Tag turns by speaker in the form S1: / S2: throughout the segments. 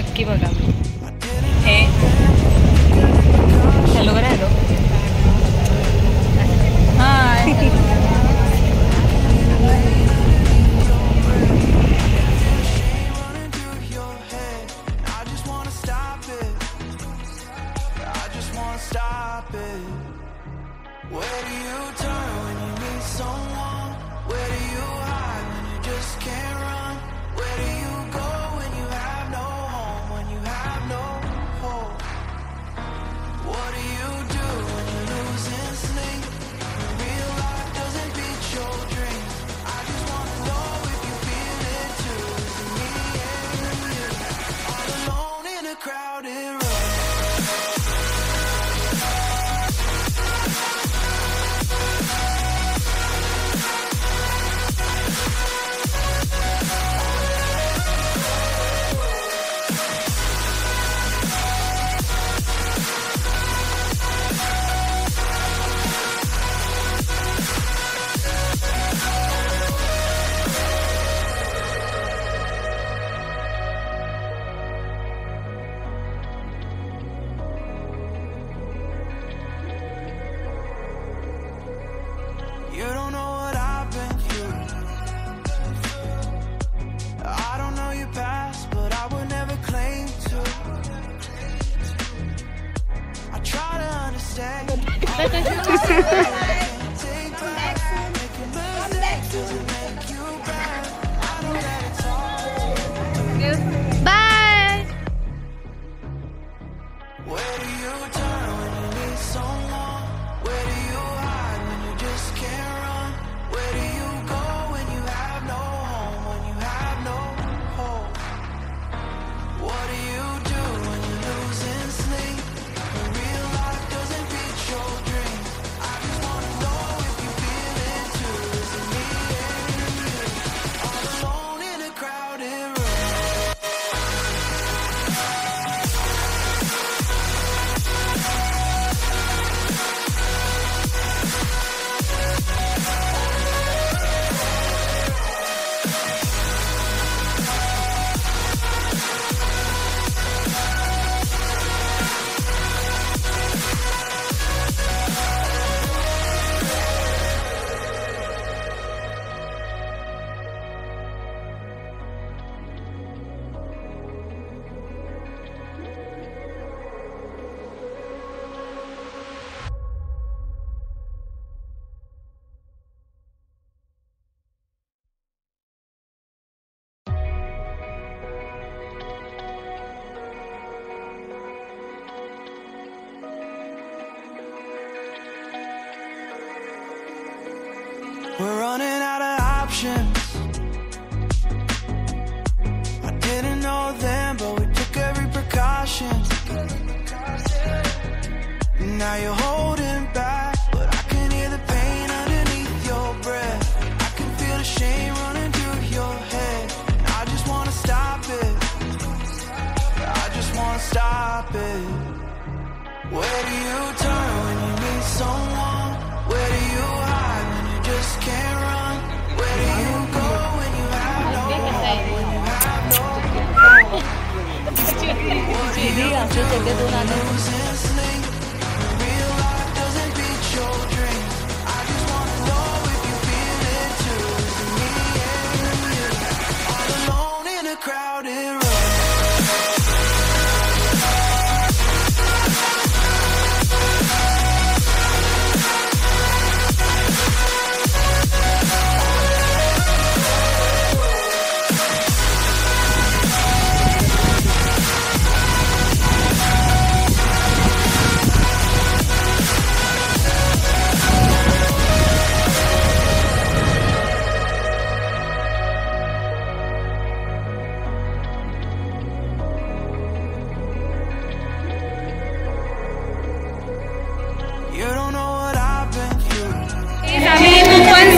S1: नक्की बघा. हे हॅलो करा. Hello hi.
S2: Where do you turn when you need someone? Where do you hide when you just can't run? Where do you go when you have no home, when you have no hope? What do you do when you're losing sleep? When real life doesn't beat your dreams. I just wanna know if you feel it too. Is it me and you? All alone in a crowded room. You don't know what I've been through. I don't know your past, but I would never claim to. I try to understand. Take back, making mistakes doesn't make you bad. I know that it's hard.
S1: Bye.
S2: Where do you turn when you need someone? Where do you hide when you just can't run? Where do you go when you have no home, when you have no hope? What do you do when you're losing sleep? When real life doesn't beat your dreams. I just wanna know if you feel it too. Is it me and you? All alone in a crowded room. We're running out of options. I didn't know then, but we took every precaution. Now you're holding back, but I can hear the pain underneath your breath. I can feel the shame running through your head. I just wanna stop it. I just wanna stop it. Where do you turn when you need someone? Where do you hide when you just can't run? Where do you go when you have no home, when you have no hope? What do you do when you're losing sleep? When real life doesn't beat your dreams. I just wanna know if you feel it too. Is it me and you? All alone in a crowded room.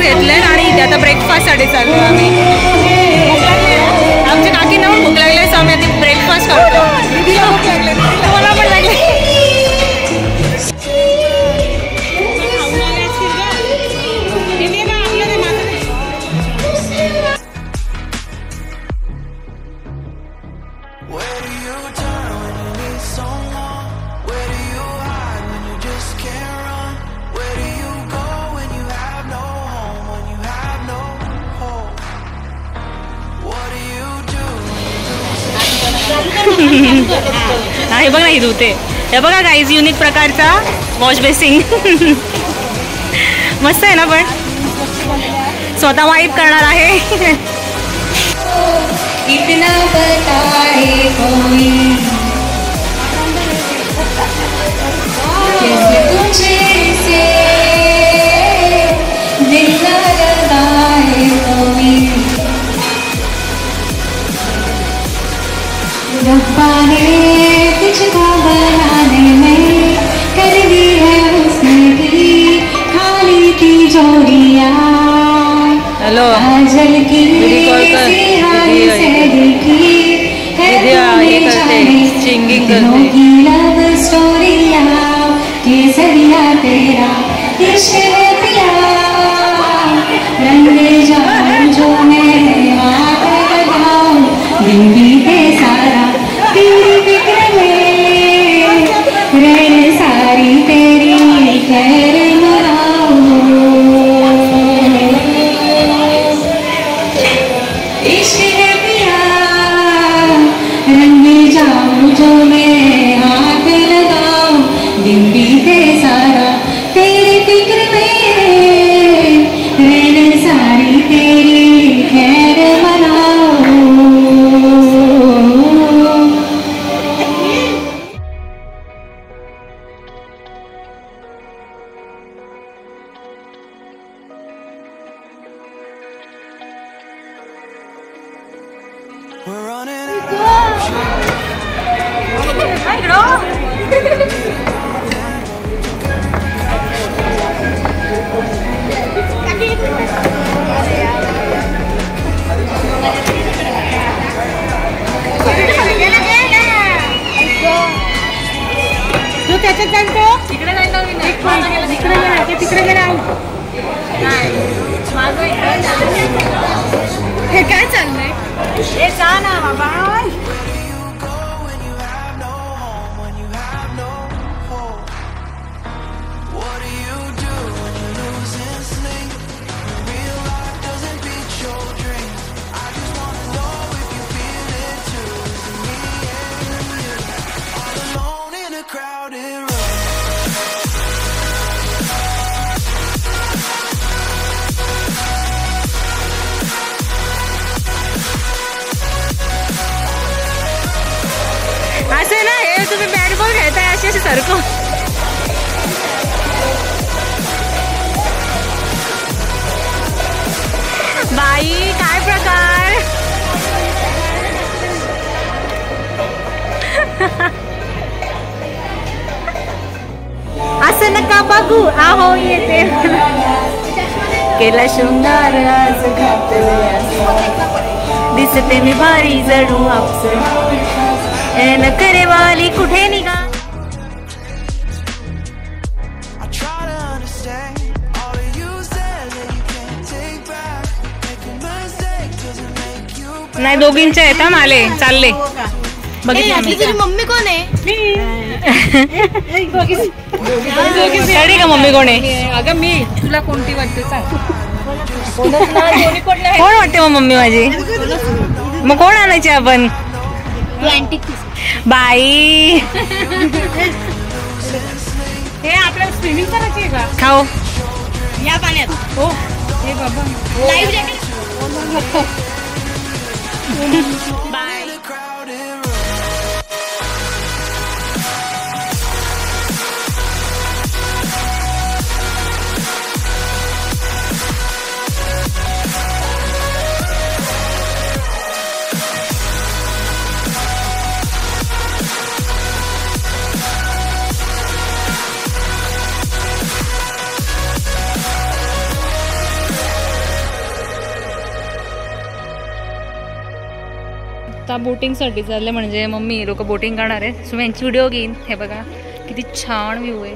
S1: घेतले आणि इथे आता ब्रेकफास्टसाठी चाललो आम्ही. आमच्या काकींना पण भूक लागली आहे, आम्ही आधी ब्रेकफास्ट करतो. दीदीला भूक लागली, मला पण लागली.
S2: Where do you turn when you need someone? Where do you hide when you just can't run? Where do you go when you have no home? When you have no home? What do you do when you lose?
S1: हा हे बघ ना ही धुते. हे बघा guys unique प्रकारचा wash basin. मस्त आहे ना पण स्वतः वाईप करणार आहे.
S3: इतना बताए कोई कैसे तुझे से दिल लगाए कोई रब्बा ने तुझको बनाने में कर दी है उसने की खाली की जोड़ियां.
S1: हॅलो
S3: आजल की
S1: कॉल कर. हे करते सिंगिंग करते.
S3: लव स्टोरिया केसरिया तेरा इश्क है पिया रंग जाऊं जो मैं हाथ लगाऊं दिन बीते सारा तेरी फिक्र में रहने सारी तेरी खैर मनाऊं. इश्क है पिया रंग जाऊं जो मैं हाथ लगाऊं दिन बीते सारा तेरी फिक्र में रहने सारी तेरी खैर मनाऊं.
S2: We're running out of options.
S1: तू त्याच्यात जाणतो तिकडे जायला तिकडे तिकडे गेला. हे काय चाललंय? हे जा ना बाबा.
S2: What do you do when you lose instinct? Real life doesn't beat your dreams. I just wanna know if you feel it too. Is it me and you? All alone in a crowded room.
S1: असे ना हे तुम्ही bat ball खेळताय अशी अशी सारखं. By काय प्रकार. असं नका बघू आहो येते. केला शृंगार आज घातले दिसते मी भारी जडू आपसे न करे वाली कुठे निघा.
S2: I try to understand all of you said that you can't take back. Make a mistake doesn't make you bad.
S1: नाही दोघींच्या आहेत माले चालले. बघितली
S3: मम्मी कोण आहे?
S1: कळली का मम्मी कोण आहे?
S3: अगं मी तुला कोणती वाटते सांग.
S1: कोण वाटते मग मम्मी माझी? मग कोण आणायची आपण? बाई
S3: हे आपल्याला स्विमिंग करायची आहे का?
S1: खाओ
S3: या पाण्यात. हो हे बाबा live jacket.
S1: Bye.
S2: In a crowded room.
S1: आता बोटिंगसाठी चालले म्हणजे मम्मी लोक बोटिंग करणार आहे. सो मी यांची व्हिडिओ घेईन. हे बघा किती छान व्ह्यू आहे.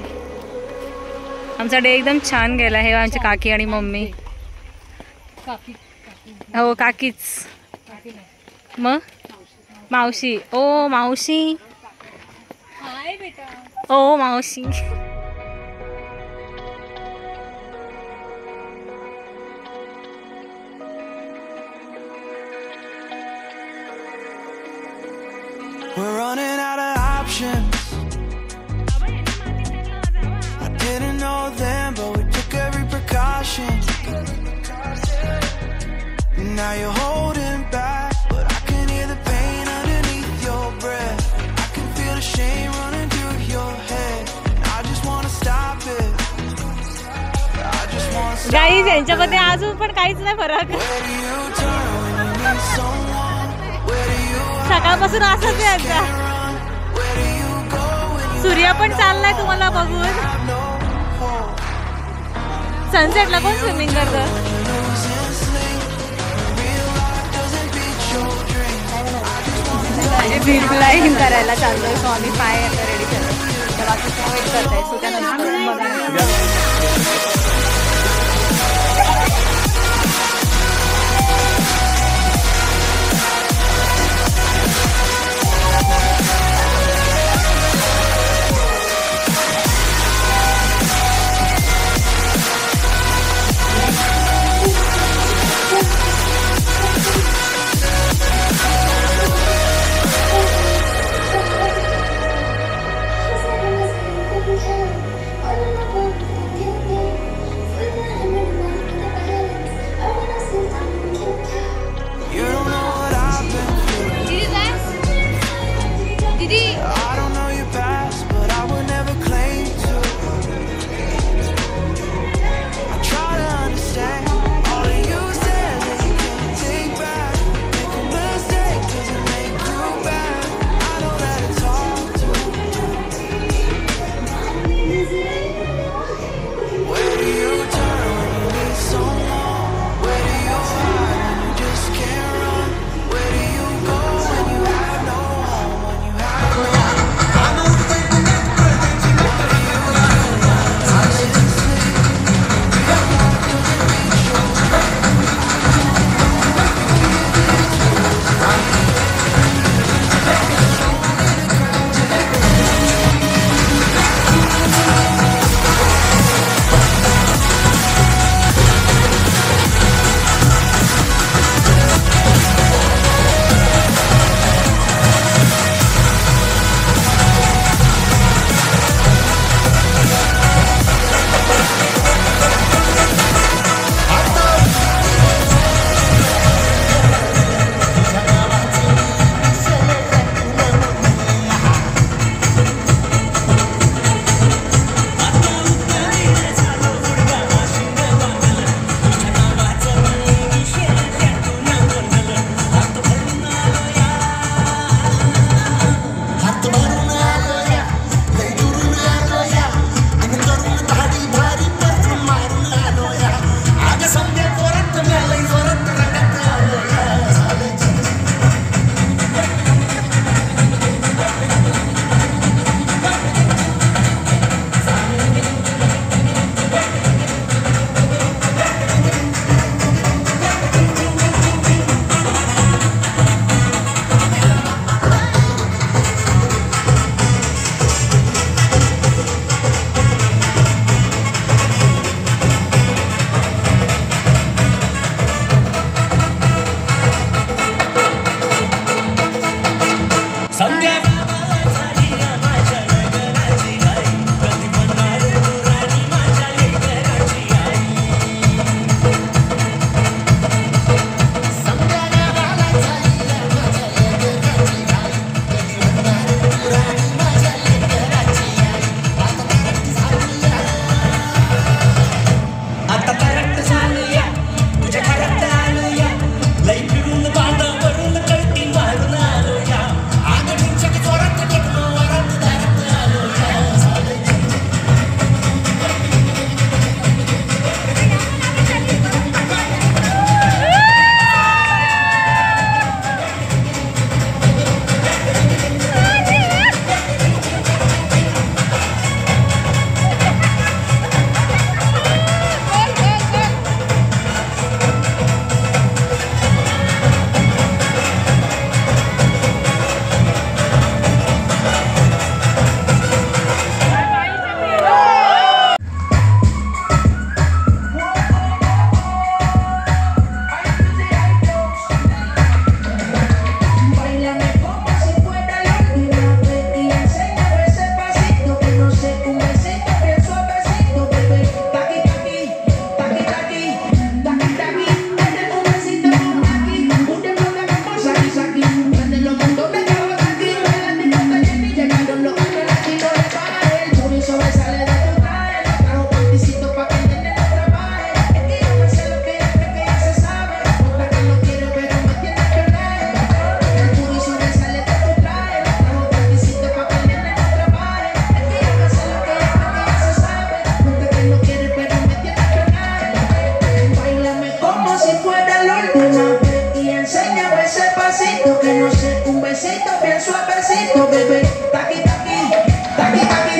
S1: आमचा डे एकदम छान गेला. हे आमची काकी आणि मम्मी. हो काकीच. मग मावशी ओ मावशी
S3: हाय बेटा.
S1: ओ मावशी.
S2: We're running out of options. I didn't know then, but we took every precaution. Now you're holding back, but I can hear the pain underneath your breath. I can feel the shame running through your head. I just wanna stop it. I just wanna stop
S1: guys
S2: it.
S1: यांच्यामध्ये अजून पण काहीच नाही फरक.
S2: Where do you turn when you need someone? Where do you hide?
S1: सकाळपासून असंच आहे यांचा.
S2: Where do you go when you
S1: सूर्य पण चाललाय तुम्हाला बघून.
S2: have no hope?
S1: सनसेटला कोण स्विमिंग करतं?
S2: Losing sleep. Real life doesn't beat your dream.
S1: म्हणजे बीड क्लाइंब करायला चाललोय. सो आम्ही पाय आता रेडी करतो. तर बाकी वेट करताय. सो त्यानंतर बघा.
S2: You don't know what I've been through. I don't know your past, but I would never claim to. I try to understand all of you said that you can't take back. Make a mistake doesn't make you bad. I know that it's hard to. Where do you turn when you need someone? Where do you hide when you just can't run? Where do you go when you have no home? When you have no home?
S4: despacito, bebé. Taqui, taqui, taqui, taqui,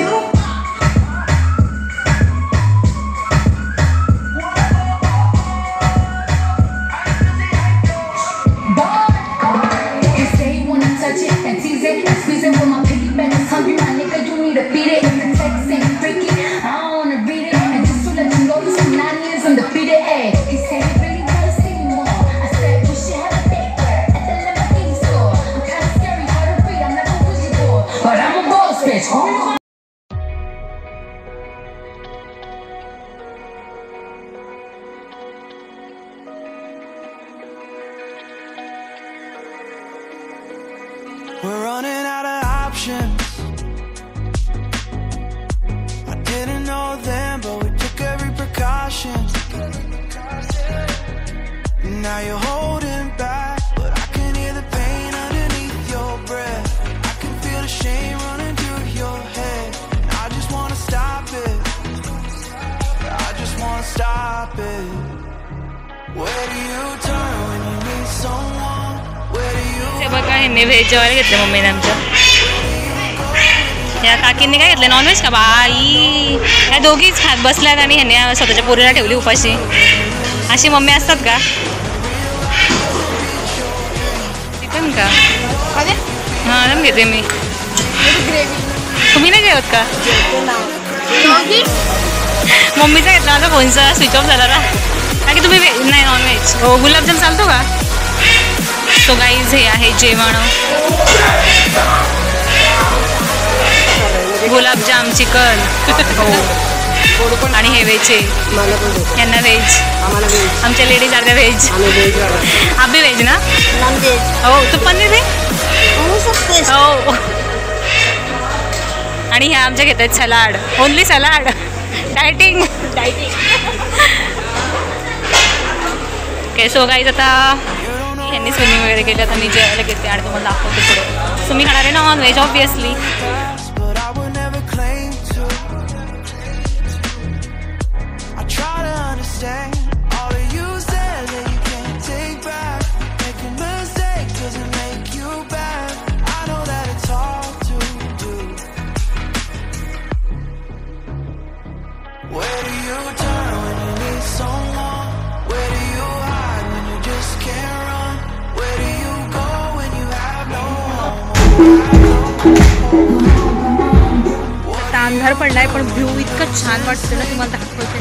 S2: We're running out of options. I didn't know them, but we took every precaution. Now you're holding back, but I can hear the pain underneath your breath. I can feel the shame running through your head. I just wanna stop it. I just wanna stop it. Where do you turn when you need someone? Where do you
S1: ते बघा ह्यांनी veg जेवायला घेतले मम्मीने आमच्या. या काकींनी काय घेतलं नॉनव्हेज का बाई. या दोघीच खात बसल्यात आणि ह्यांनी स्वतःच्या पोरीला ठेवली उपाशी. अशी मम्मी असतात का? चिकन का? हां दम घेते मी. तुम्ही नाही जेवत का? मम्मीचा घेतला माझा फोनचा स्विच ऑफ झाला ना. बाकी तुम्ही नाही नॉनव्हेज. हो गुलाबजाम चालतो का? सो गाईज हे आहे जेवण. गुलाबजाम चिकन आणि हे व्हेज आहे. यांना व्हेज. आमच्या लेडीज अर्ध्या व्हेज. आप भी व्हेज ना? हो तू पनीर आहे हो. आणि ह्या आमच्या घेतात salad. Only salad. Dieting okay. So guys आता ह्यांनी स्विमिंग वगैरे केली. आता मी जेवायला घेते आणि तुम्हाला दाखवते पुढे. तुम्ही खाणार आहे ना non veg obviously.
S2: but I would never claim to. I try to understand all of you said that you can't take back. Making mistakes doesn't make you bad. I know that it's hard to do. Where do you turn when you need someone? Where do you hide when you just can't run? Where do you go when you have no home?
S1: अंधार पडलाय पण view इतकं छान वाटतं ना तुम्हाला दाखवते.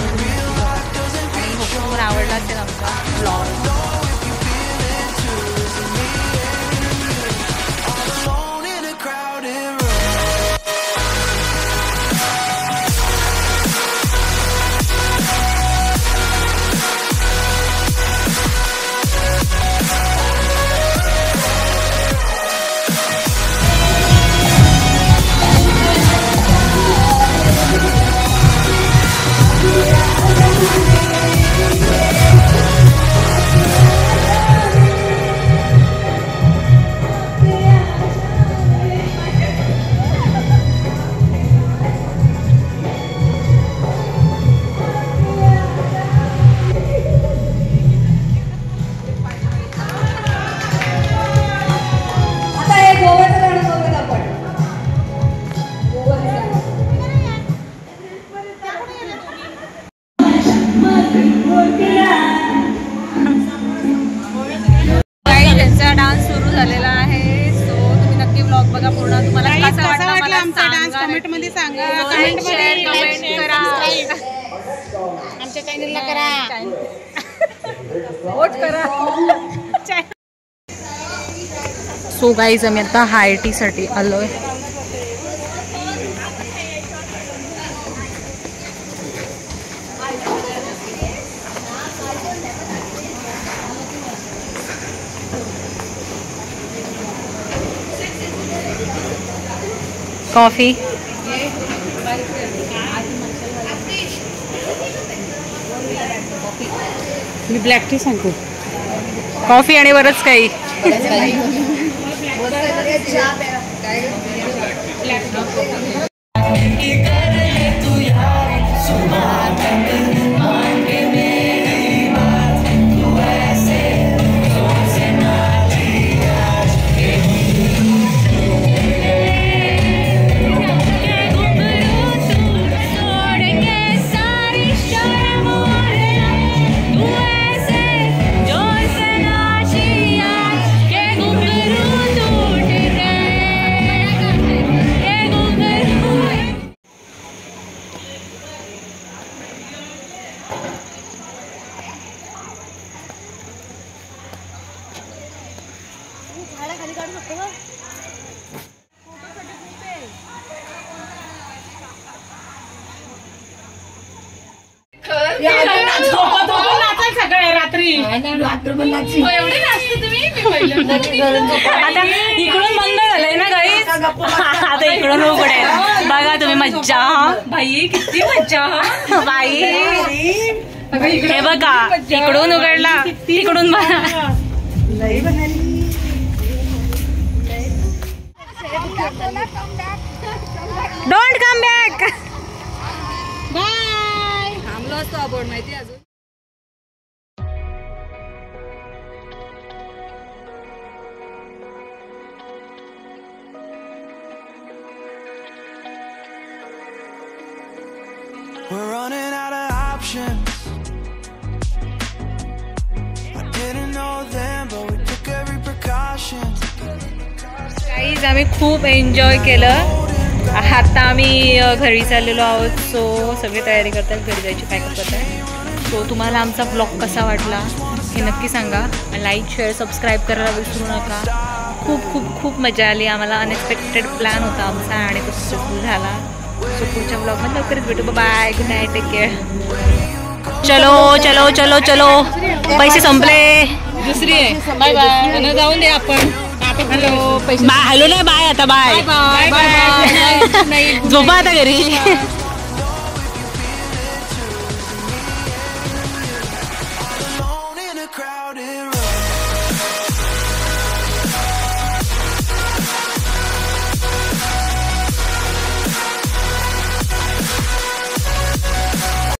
S1: आणि होपवर आवडला असेल आमचा blog.
S2: Alone in a crowded room.
S1: त्यांचा डान्स सुरू झालेला आहे. सो तुम्ही नक्की ब्लॉग बघा पूर्ण. तुम्हाला कसा वाटला आमचा डान्स कमेंट मध्ये सांगा. कमेंट करा. आमच्या चॅनलला करा. वोट करा. सो गाईज आम्ही आता हाय टी साठी आलोय. कॉफी
S5: मी ब्लॅक टी सांगतो.
S1: कॉफी आणि बरंच काही. आता इकडून बंद झालंय ना गाईस, आता इकडून उघडेल. बघा तुम्ही मज्जा. बाई किती मज्जा बाई. हे बघा इकडून उघडला, इकडून बघा. Don't come back. बाय. थांबलो असतो आपण माहिती अजून.
S2: We're running out of options. I didn't know them, but we took every precaution.
S1: Guys आम्ही खूप एन्जॉय केलं. आता आम्ही घरी चाललेलो आहोत. सो सगळी तयारी करतात, घरी जायची पॅकअप करतात. सो तुम्हाला आमचा ब्लॉग कसा वाटला हे नक्की सांगा. लाईक शेअर सबस्क्राईब करायला विसरू नका. खूप खूप खूप मजा आली आम्हाला. अनएक्सपेक्टेड प्लॅन होता आमचा आणि तो सक्सेसफुल झाला. सो पुढच्या ब्लॉगमध्ये लवकरच भेटू. Bye, good night, take care. चलो चलो चलो चलो. पैसे संपले. दुसरी आहे. Bye bye. जाऊन दे आपण. हॅलो पैसे. बाय. हॅलो नाही बाय. आता बाय. Bye bye. झोपा आता घरी.